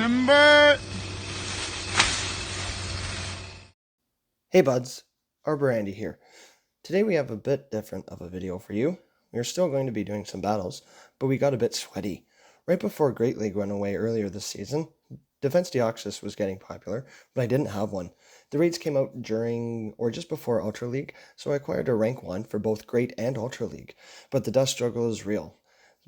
Timber! Hey buds, ArborAndy here. Today we have a bit different of a video for you. We're still going to be doing some battles, but we got a bit sweaty. Right before Great League went away earlier this season, Defense Deoxys was getting popular, but I didn't have one. The raids came out during or just before Ultra League, so I acquired a rank 1 for both Great and Ultra League, but the dust struggle is real.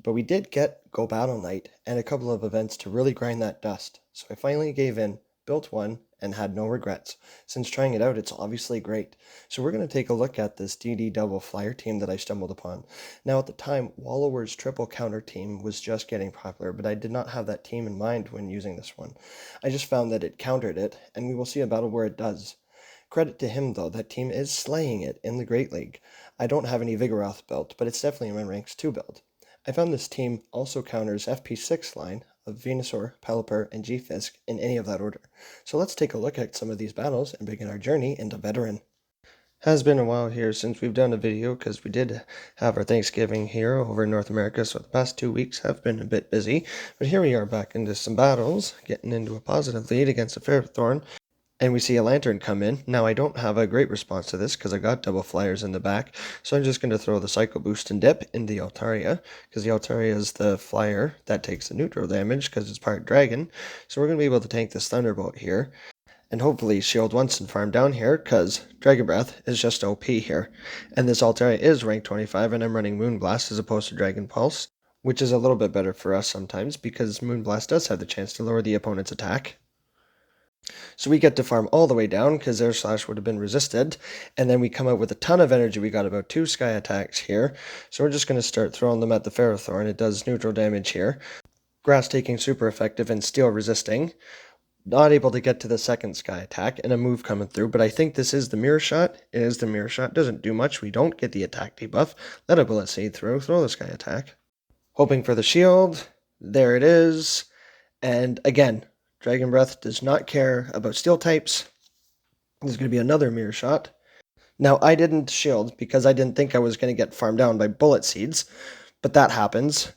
But we did get Go Battle Night and a couple of events to really grind that dust, so I finally gave in, built one, and had no regrets. Since trying it out, it's obviously great. So we're going to take a look at this DD double flyer team that I stumbled upon. Now at the time, Wallower's triple counter team was just getting popular, but I did not have that team in mind when using this one. I just found that it countered it, and we will see a battle where it does. Credit to him though, that team is slaying it in the Great League. I don't have any Vigoroth built, but it's definitely in my ranks 2 build. I found this team also counters FP6 line of Venusaur, Pelipper, and G-Fisk in any of that order. So let's take a look at some of these battles and begin our journey into Veteran. Has been a while here since we've done a video because we did have our Thanksgiving here over in North America, so the past 2 weeks have been a bit busy. But here we are back into some battles, getting into a positive lead against a Ferrothorn. And we see a Lantern come in. Now I don't have a great response to this because I got double flyers in the back. So I'm just going to throw the Psycho Boost and Dip in the Altaria, because the Altaria is the flyer that takes the neutral damage because it's part dragon. So we're going to be able to tank this Thunderbolt here. And hopefully shield once and farm down here, because Dragon Breath is just OP here. And this Altaria is rank 25 and I'm running Moonblast as opposed to Dragon Pulse, which is a little bit better for us sometimes because Moonblast does have the chance to lower the opponent's attack. So we get to farm all the way down because Air Slash would have been resisted. And then we come out with a ton of energy. We got about 2 sky attacks here. So we're just going to start throwing them at the Ferrothorn. It does neutral damage here. Grass taking super effective and steel resisting. Not able to get to the second sky attack and a move coming through. But I think this is the mirror shot. It is the mirror shot. Doesn't do much. We don't get the attack debuff. Let a bullet seed through. Throw the sky attack. Hoping for the shield. There it is. And again, Dragon Breath does not care about steel types. There's going to be another mirror shot. Now, I didn't shield because I didn't think I was going to get farmed down by bullet seeds, but that happens.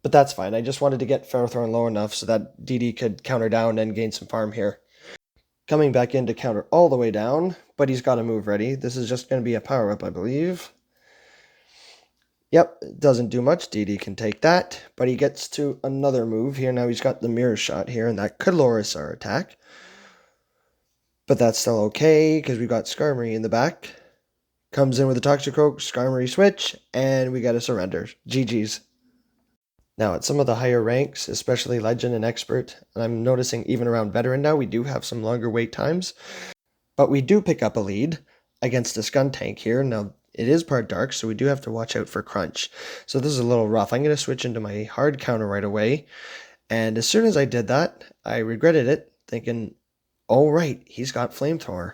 But that's fine. I just wanted to get Ferrothorn low enough so that DD could counter down and gain some farm here. Coming back in to counter all the way down, but he's got a move ready. This is just going to be a power-up, I believe. Yep, it doesn't do much. DD can take that, but he gets to another move here. Now he's got the mirror shot here, and that could lower us our attack. But that's still okay, because we've got Skarmory in the back. Comes in with a Toxicroak, Skarmory switch, and we get a surrender. GG's. Now, at some of the higher ranks, especially Legend and Expert, and I'm noticing even around Veteran now, we do have some longer wait times. But we do pick up a lead against a Skuntank here. Now, it is part dark, so we do have to watch out for crunch. So this is a little rough. I'm going to switch into my hard counter right away. And as soon as I did that, I regretted it, thinking, oh right, he's got Flamethrower.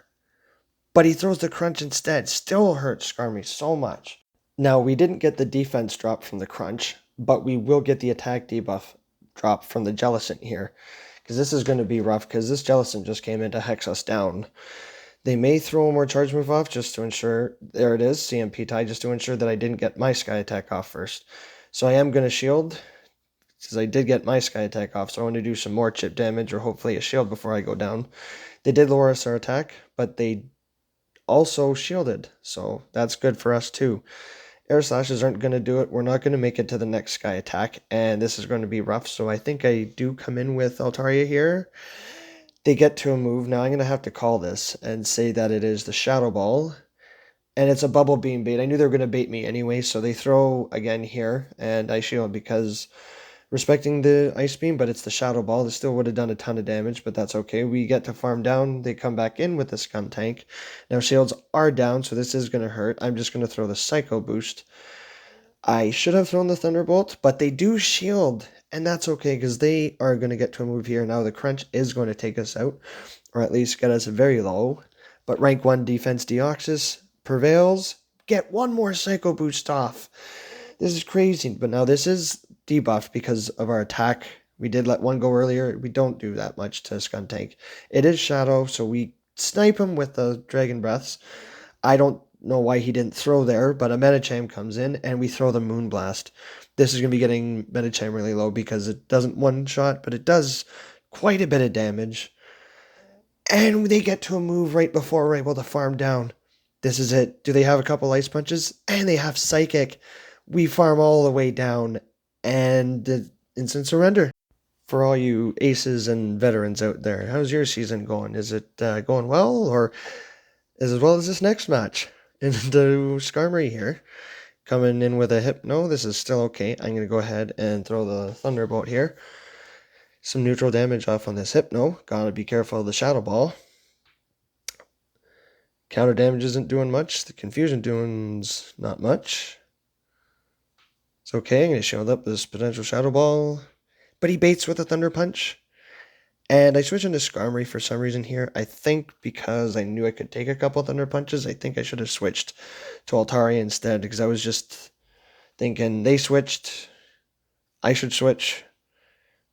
But he throws the crunch instead. Still hurts Skarmory so much. Now, we didn't get the defense drop from the crunch, but we will get the attack debuff drop from the Jellicent here. Because this is going to be rough, because this Jellicent just came in to hex us down. They may throw a more charge move off just to ensure, there it is, CMP tie, just to ensure that I didn't get my sky attack off first. So I am going to shield, because I did get my sky attack off, so I want to do some more chip damage or hopefully a shield before I go down. They did lower us our attack, but they also shielded, so that's good for us too. Air Slashes aren't going to do it. We're not going to make it to the next sky attack, and this is going to be rough, so I think I do come in with Altaria here. They get to a move. Now I'm going to have to call this and say that it is the Shadow Ball. And it's a Bubble Beam bait. I knew they were going to bait me anyway, so they throw again here. And I shield because respecting the Ice Beam, but it's the Shadow Ball. This still would have done a ton of damage, but that's okay. We get to farm down. They come back in with the Skuntank. Now shields are down, so this is going to hurt. I'm just going to throw the Psycho Boost. I should have thrown the Thunderbolt, but they do shield. And that's okay, because they are going to get to a move here. Now the crunch is going to take us out, or at least get us very low. But rank 1 defense Deoxys prevails. Get one more Psycho Boost off. This is crazy. But now this is debuffed because of our attack. We did let one go earlier. We don't do that much to Skuntank. It is Shadow, so we snipe him with the Dragon Breaths. I don't know why he didn't throw there, but a Medicham comes in, and we throw the Moonblast. This is going to be getting Medicham really low because it doesn't one-shot, but it does quite a bit of damage. And they get to a move right before we're able to farm down. This is it. Do they have a couple ice punches? And they have psychic. We farm all the way down and instant surrender. For all you aces and veterans out there, how's your season going? Is it going well, or as well as this next match? Into Skarmory here, coming in with a Hypno. This is still okay. I'm going to go ahead and throw the Thunderbolt here. Some neutral damage off on this Hypno. Gotta be careful of the Shadow Ball. Counter damage isn't doing much. The Confusion doing's not much. It's okay. I'm going to shield up this potential Shadow Ball. But he baits with a Thunder Punch. And I switched into Skarmory for some reason here. I think because I knew I could take a couple Thunder Punches, I think I should have switched to Altaria instead. Because I was just thinking they switched, I should switch.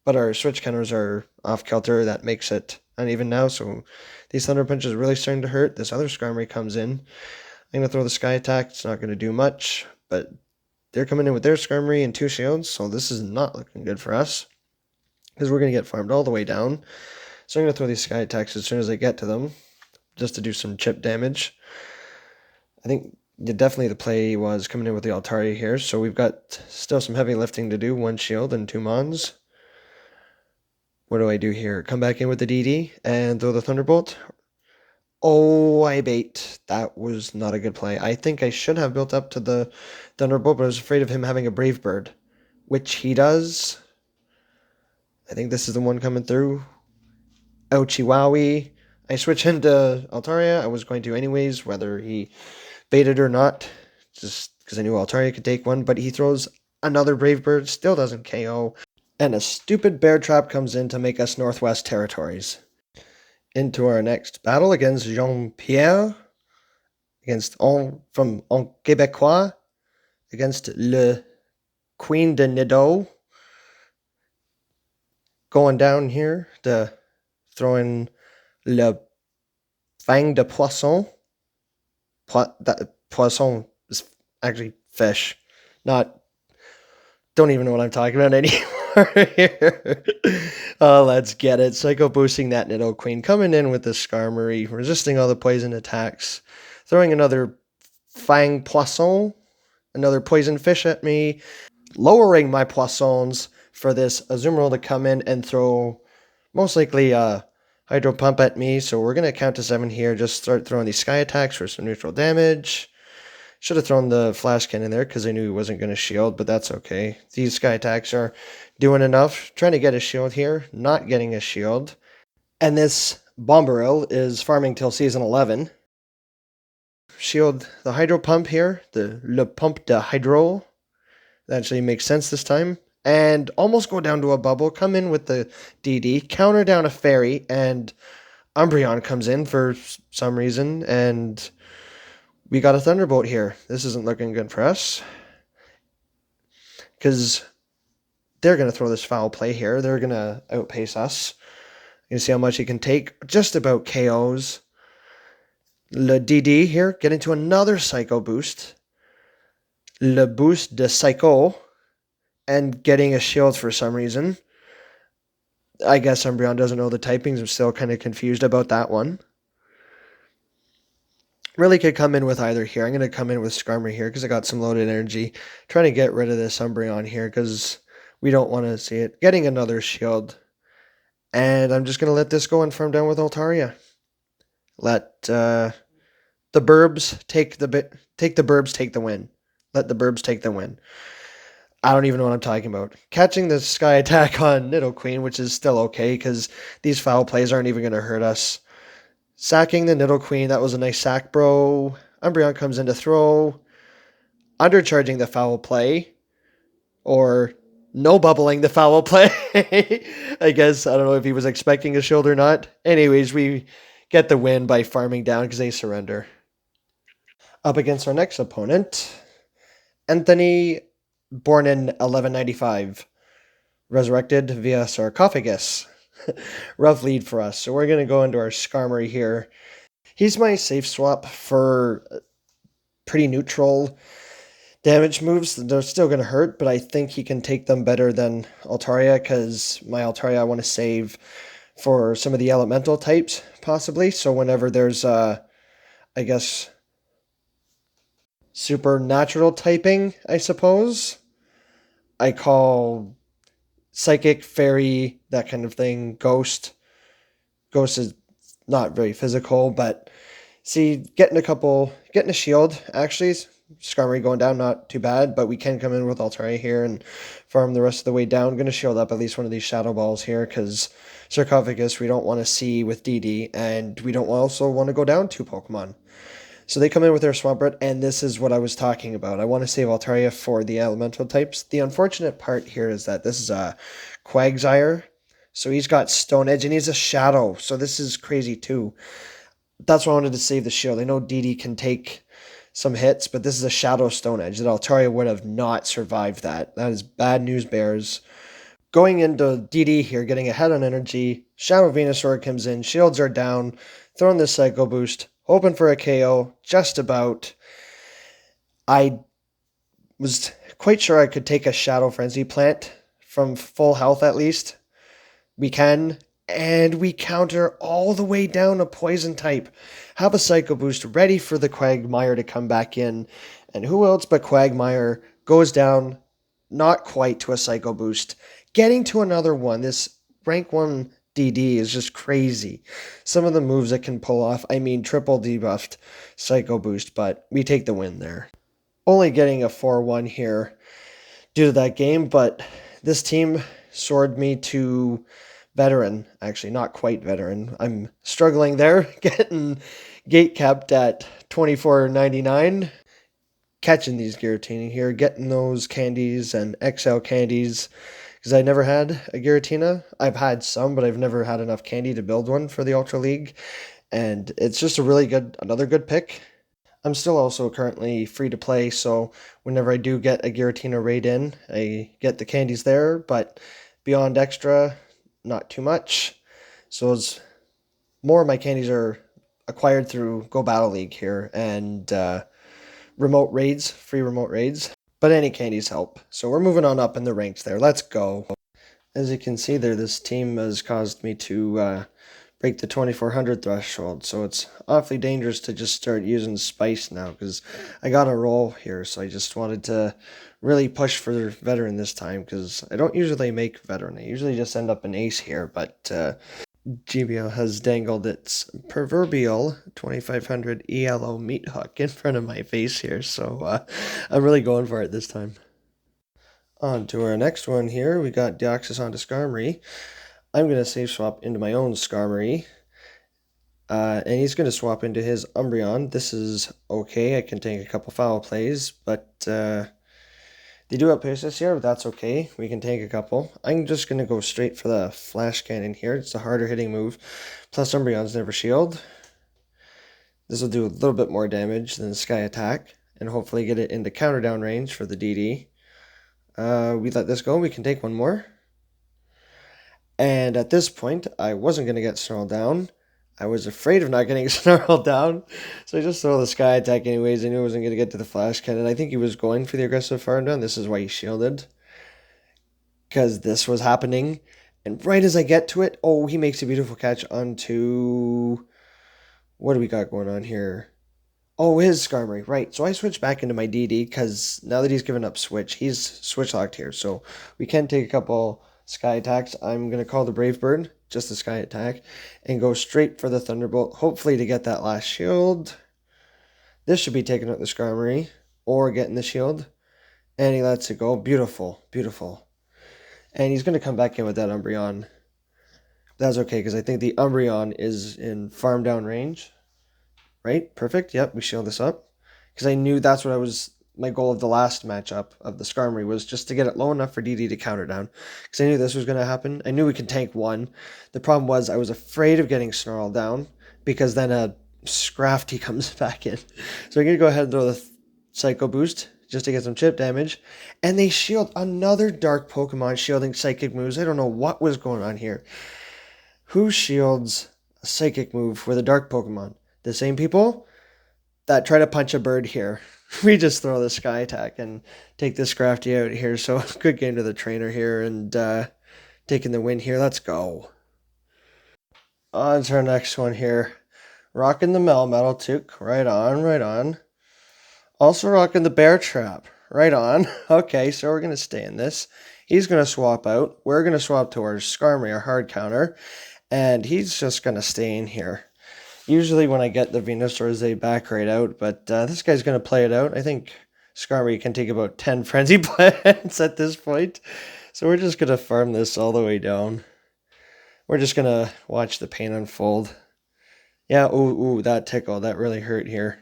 But our switch counters are off kilter. That makes it uneven now. So these Thunder Punches are really starting to hurt. This other Skarmory comes in. I'm going to throw the Sky Attack. It's not going to do much. But they're coming in with their Skarmory and 2 shields. So this is not looking good for us, because we're going to get farmed all the way down. So I'm going to throw these Sky Attacks as soon as I get to them, just to do some chip damage. I think definitely the play was coming in with the Altaria here, so we've got still some heavy lifting to do. 1 shield and 2 Mons. What do I do here? Come back in with the DD and throw the Thunderbolt. Oh, I bait. That was not a good play. I think I should have built up to the Thunderbolt, but I was afraid of him having a Brave Bird, which he does. I think this is the one coming through. Ouchie wowie. I switch into Altaria. I was going to anyways, whether he baited or not, just because I knew Altaria could take one, but he throws another Brave Bird, still doesn't KO, and a stupid Bear Trap comes in to make us Northwest Territories. Into our next battle against Jean-Pierre, from En Québécois, against Le Queen de Nido. Going down here to throwing Le Fang de Poisson. Poisson is actually fish. Don't even know what I'm talking about anymore here. Let's get it. Psycho boosting that Nido Queen. Coming in with the Skarmory. Resisting all the poison attacks. Throwing another Fang Poisson. Another poison fish at me. Lowering my Poissons for this Azumarill to come in and throw most likely Hydro Pump at me. So we're going to count to 7 here. Just start throwing these Sky Attacks for some neutral damage. Should have thrown the Flash Cannon there because I knew he wasn't going to shield, but that's okay. These Sky Attacks are doing enough. Trying to get a shield here. Not getting a shield. And this Bomberill is farming till season 11. Shield the Hydro Pump here. The Le Pump de Hydro. That actually makes sense this time. And almost go down to a bubble. Come in with the DD. Counter down a fairy. And Umbreon comes in for some reason. And we got a Thunderbolt here. This isn't looking good for us, because they're going to throw this foul play here. They're going to outpace us. You can see how much he can take. Just about KOs. Le DD here. Get into another Psycho boost. Le boost de Psycho. And getting a shield for some reason. I guess Umbreon doesn't know the typings. I'm still kind of confused about that one. Really could come in with either here. I'm going to come in with Skarmory here because I got some loaded energy. Trying to get rid of this Umbreon here because we don't want to see it. Getting another shield. And I'm just going to let this go and farm down with Altaria. Let the Burbs take the Burbs take the win. Let the Burbs take the win. I don't even know what I'm talking about. Catching the Sky Attack on Nidoqueen, which is still okay because these foul plays aren't even going to hurt us. Sacking the Nidoqueen, that was a nice sack, bro. Umbreon comes in to throw. Undercharging the foul play. Or no bubbling the foul play. I guess, I don't know if he was expecting a shield or not. Anyways, we get the win by farming down because they surrender. Up against our next opponent, Anthony, born in 1195. Resurrected via sarcophagus. Rough lead for us. So we're going to go into our Skarmory here. He's my safe swap for pretty neutral. damage moves. They're still going to hurt, but I think he can take them better than Altaria, because my Altaria I want to save for some of the elemental types, possibly. So whenever there's, I guess, supernatural typing, I suppose, I call psychic, fairy, that kind of thing, ghost. Ghost is not very physical, but see, getting a shield, actually, Skarmory going down, not too bad, but we can come in with Altaria here and farm the rest of the way down. Going to shield up at least one of these Shadow Balls here, because Sarcophagus we don't want to see with DD, and we don't also want to go down 2 Pokemon. So they come in with their Swampert, and this is what I was talking about. I want to save Altaria for the elemental types. The unfortunate part here is that this is a Quagsire, so he's got Stone Edge, and he's a Shadow, so this is crazy too. That's why I wanted to save the shield. I know DD can take some hits, but this is a Shadow Stone Edge that Altaria would have not survived that. That is bad news, Bears. Going into DD here, getting ahead on energy. Shadow Venusaur comes in, shields are down, throwing this Psycho Boost, hoping for a KO, just about. I was quite sure I could take a Shadow Frenzy plant from full health at least. We can, and we counter all the way down a poison type. Have a Psycho Boost ready for the Quagmire to come back in. And who else but Quagmire goes down, not quite to a Psycho Boost. Getting to another one. This rank 1 DD is just crazy. Some of the moves it can pull off. I mean, triple debuffed Psycho Boost, but we take the win there. Only getting a 4-1 here due to that game, but this team soared me to veteran. Actually, not quite veteran. I'm struggling there, getting gate kept at 24.99. Catching these Giratina here, getting those candies and XL candies, because I never had a Giratina. I've had some, but I've never had enough candy to build one for the Ultra League, and it's just another good pick. I'm still also currently free to play, so whenever I do get a Giratina raid in, I get the candies there, but beyond extra, not too much. So it's more of my candies are acquired through Go Battle League here, and remote raids, free remote raids. But any candies help. So we're moving on up in the ranks there. Let's go. As you can see there, this team has caused me to break the 2400 threshold. So it's awfully dangerous to just start using Spice now, because I got a roll here. So I just wanted to really push for veteran this time, because I don't usually make veteran. I usually just end up an ace here, but GBO has dangled its proverbial 2500 ELO meat hook in front of my face here, so I'm really going for it this time. On to our next one here, we got Deoxys onto Skarmory. I'm going to save swap into my own Skarmory, and he's going to swap into his Umbreon. This is okay, I can take a couple foul plays, but they do outpace us here, but that's okay. We can take a couple. I'm just going to go straight for the Flash Cannon here. It's a harder hitting move. Plus Umbreon's never shield. This will do a little bit more damage than Sky Attack, and hopefully get it into counter down range for the DD. We let this go. We can take one more. And at this point, I wasn't going to get snarled down. I was afraid of not getting snarled down, so I just throw the Sky Attack anyways. I knew I wasn't going to get to the Flash Cannon. I think he was going for the aggressive farm down. This is why he shielded, because this was happening. And right as I get to it, oh, he makes a beautiful catch onto... What do we got going on here? Oh, his Skarmory, right. So I switched back into my DD, because now that he's given up Switch, he's Switch locked here. So we can take a couple Sky Attacks. I'm going to call the Brave Bird, just a Sky Attack, and go straight for the Thunderbolt, hopefully to get that last shield. This should be taking out the Skarmory, or getting the shield. And he lets it go. Beautiful, beautiful. And he's going to come back in with that Umbreon. That's okay, because I think the Umbreon is in farm down range. Right? Perfect. Yep, we shield this up. Because I knew that's what my goal of the last matchup of the Skarmory was, just to get it low enough for DD to counter down. Because I knew this was going to happen. I knew we could tank one. The problem was I was afraid of getting snarled down, because then a Scrafty comes back in. So I'm going to go ahead and throw the Psycho Boost just to get some chip damage. And they shield another Dark Pokemon shielding Psychic moves. I don't know what was going on here. Who shields a Psychic move with a Dark Pokemon? The same people that try to punch a bird here. we just throw the sky attack and take this crafty out here. So good game to the trainer here and taking the win here. Let's go. On to our next one here. Rocking the Melmetal Toque. Right on, right on. Also rocking the Bear Trap. Right on. Okay, so we're going to stay in this. He's going to swap out. We're going to swap towards Skarmory, our hard counter. And he's just going to stay in here. Usually when I get the Venusaurs, they back right out. But this guy's going to play it out. I think Skarmory can take about 10 Frenzy Plants at this point. So we're just going to farm this all the way down. We're just going to watch the pain unfold. Yeah, ooh, that tickle. That really hurt here.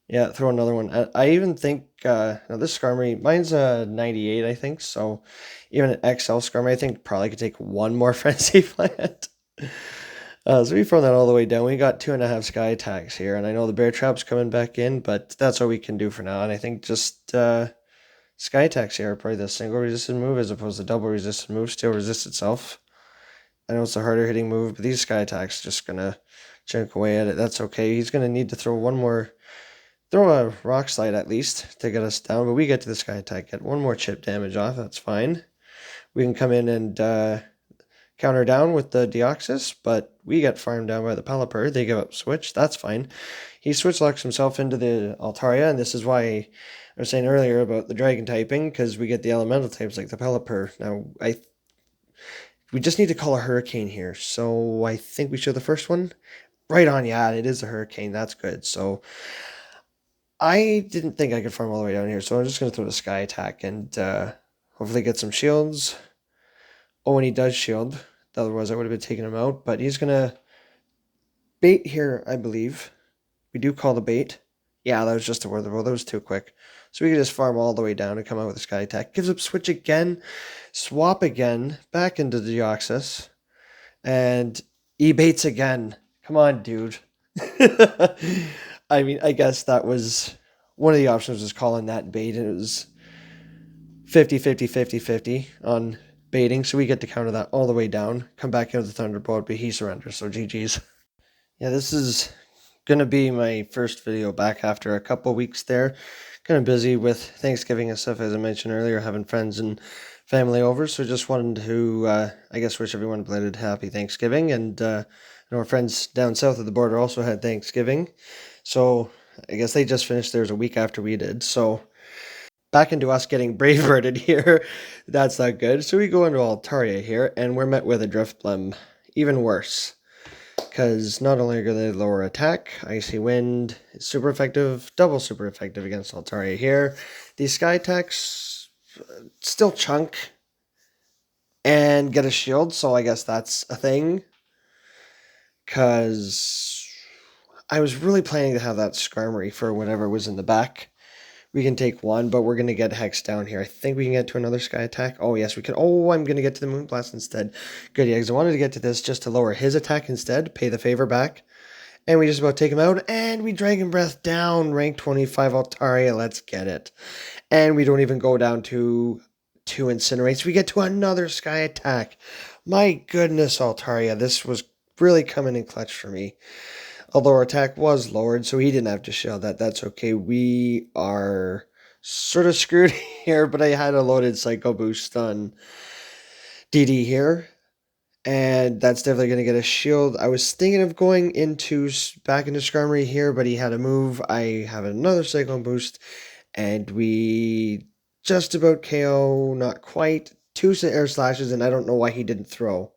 Yeah, throw another one. I even think, now this Skarmory, mine's a 98, I think, so even an XL Skarmory, I think probably could take one more Frenzy Plant. So we throw that all the way down. We got 2.5 Sky Attacks here, and I know the Bear Trap's coming back in, but that's all we can do for now, and I think just Sky Attacks here are probably the single resisted move as opposed to double resisted move, still resist itself. I know it's a harder hitting move, but these Sky Attacks just gonna chunk away at it. That's okay. He's gonna need to throw one more... Throw a Rock Slide at least to get us down, but we get to the Sky Attack, get one more chip damage off, that's fine. We can come in and counter down with the Deoxys, but we get farmed down by the Pelipper. They give up Switch, that's fine. He Switch locks himself into the Altaria, and this is why I was saying earlier about the Dragon typing, because we get the Elemental types like the Pelipper. Now, we just need to call a Hurricane here, so I think we show the first one. Right on, yeah, it is a Hurricane, that's good, so... I didn't think I could farm all the way down here, so I'm just going to throw the Sky Attack and hopefully get some shields. Oh, and he does shield. Otherwise, I would have been taking him out. But he's going to bait here, I believe. We do call the bait. Yeah, that was just a word. Well, that was too quick. So we can just farm all the way down and come out with a Sky Attack. Gives up Switch again. Swap again. Back into the Deoxys. And he baits again. Come on, dude. I mean, I guess that was one of the options was calling that bait. And it was 50-50-50-50 on baiting. So we get to counter that all the way down. Come back into the Thunderbolt, but he surrenders. So GG's. Yeah, this is going to be my first video back after a couple weeks there. Kind of busy with Thanksgiving and stuff, as I mentioned earlier, having friends and family over. So just wanted to, I guess, wish everyone a belated happy Thanksgiving. And I know our friends down south of the border also had Thanksgiving. So I guess they just finished theirs a week after we did. So back into us getting Brave Birded here. That's not good. So we go into Altaria here, and we're met with a Drifblim. Even worse. Because not only are they lower attack, Icy Wind is super effective, double super effective against Altaria here. These Sky Attacks still chunk and get a shield, so I guess that's a thing. Because I was really planning to have that Skarmory for whatever was in the back. We can take one, but we're going to get Hex down here. I think we can get to another Sky Attack. Oh, yes, we can. Oh, I'm going to get to the Moonblast instead. Good, yeah, because I wanted to get to this just to lower his attack instead, pay the favor back. And we just about take him out, and we Dragon Breath down. Rank 25 Altaria, let's get it. And we don't even go down to 2 Incinerates. We get to another Sky Attack. My goodness, Altaria, this was really coming in clutch for me. Although our attack was lowered, so he didn't have to shield that. That's okay. We are sort of screwed here, but I had a loaded Psycho Boost on DD here. And that's definitely going to get a shield. I was thinking of going back into Skarmory here, but he had a move. I have another Cyclone Boost, and we just about KO, not quite. 2 air slashes, and I don't know why he didn't throw.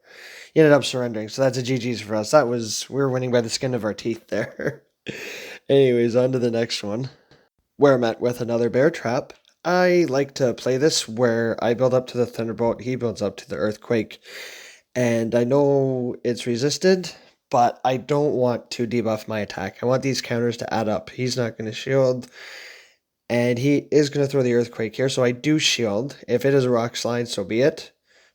He ended up surrendering, so that's a GG's for us. We were winning by the skin of our teeth there. Anyways, on to the next one. We're met with another Bear Trap. I like to play this where I build up to the Thunderbolt, he builds up to the Earthquake. And I know it's resisted, but I don't want to debuff my attack. I want these counters to add up. He's not going to shield, and he is going to throw the Earthquake here, so I do shield. If it is a Rock Slide, so be it.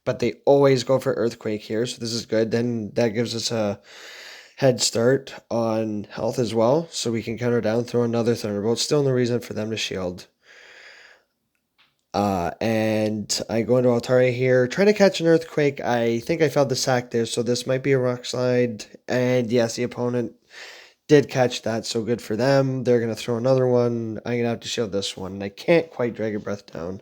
But they always go for Earthquake here, so this is good. Then that gives us a head start on health as well, so we can counter down, throw another Thunderbolt. Still no reason for them to shield. And I go into Altaria here, trying to catch an Earthquake. I think I failed the sack there, so this might be a Rock Slide. And yes, the opponent did catch that, so good for them. They're going to throw another one. I'm going to have to shield this one, and I can't quite Dragon Breath down.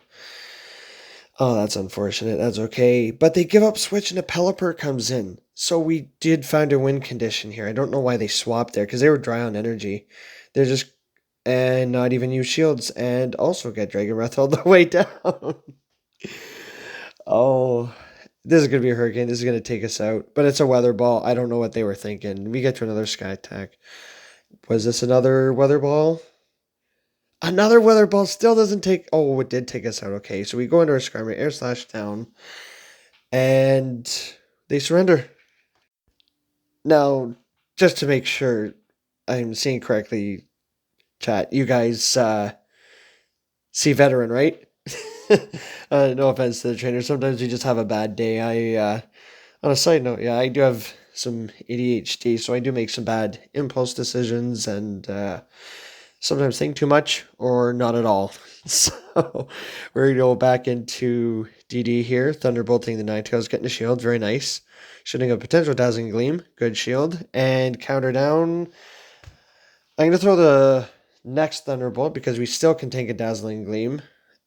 Oh, that's unfortunate. That's okay. But they give up switch and a Pelipper comes in. So we did find a win condition here. I don't know why they swapped there, because they were dry on energy. They're just... and not even use shields, and also get Dragon Breath all the way down. Oh, this is going to be a hurricane. This is going to take us out. But it's a weather ball. I don't know what they were thinking. We get to another sky attack. Was this another weather ball? Another weather ball still doesn't take... oh, it did take us out. Okay, so we go into our Skarmory, air slash down, and they surrender. Now, just to make sure I'm seeing correctly, chat, you guys see veteran, right? No offense to the trainer. Sometimes you just have a bad day. On a side note, yeah, I do have some ADHD, so I do make some bad impulse decisions and sometimes think too much or not at all. So we're going to go back into DD here. Thunderbolting the Ninetales, getting a shield. Very nice. Shooting a potential Dazzling Gleam. Good shield. And counter down. I'm going to throw the next Thunderbolt because we still can tank a Dazzling Gleam.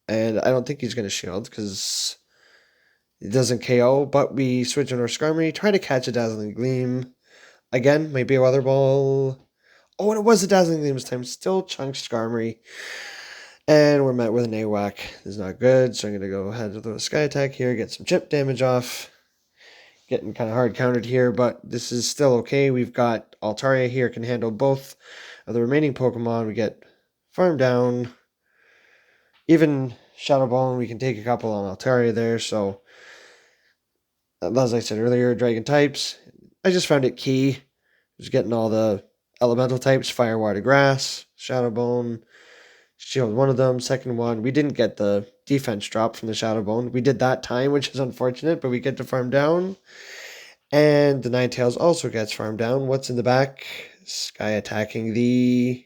And I don't think he's going to shield because it doesn't KO. But we switch on our Skarmory. Try to catch a Dazzling Gleam. Again, might be a Weather Ball. Oh, and it was a Dazzling Gleam this time. Still chunk Skarmory. And we're met with an AWAC. This is not good, so I'm going to go ahead with a Sky Attack here, get some chip damage off. Getting kind of hard countered here, but this is still okay. We've got Altaria here, can handle both of the remaining Pokemon. We get Farm Down. Even Shadow Ball, we can take a couple on Altaria there, so as I said earlier, Dragon types. I just found it key. Just getting all the elemental types, Fire, Water, Grass, Shadow Bone. Shield one of them. Second one, we didn't get the defense drop from the Shadow Bone. We did that time, which is unfortunate, but we get to farm down. And the Ninetales also gets farmed down. What's in the back? Sky attacking the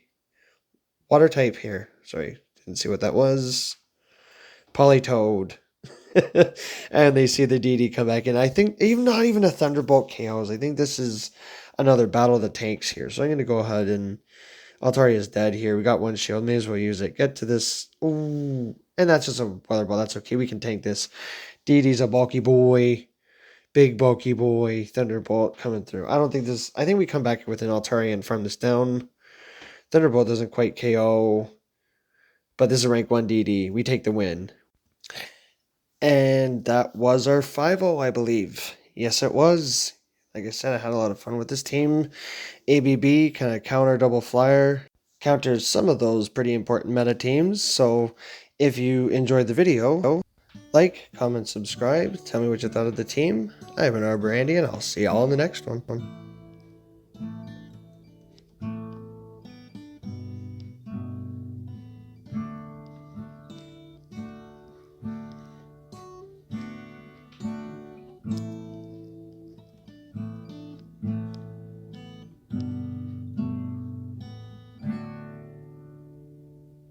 water type here. Sorry, didn't see what that was. Politoed. And they see the DD come back in. I think not even a Thunderbolt KOs. I think this is another Battle of the Tanks here. So I'm going to go ahead and... Altaria is dead here. We got one shield. May as well use it. Get to this. Ooh. And that's just a weather ball. That's okay. We can tank this. DD's a bulky boy. Big bulky boy. Thunderbolt coming through. I don't think this... I think we come back with an Altaria and farm this down. Thunderbolt doesn't quite KO. But this is a rank 1 DD. We take the win. And that was our 5-0, I believe. Yes, it was. Like I said, I had a lot of fun with this team. ABB, kind of counter double flyer, counters some of those pretty important meta teams. So if you enjoyed the video, like, comment, subscribe, tell me what you thought of the team. I've been ArborAndy, and I'll see y'all in the next one.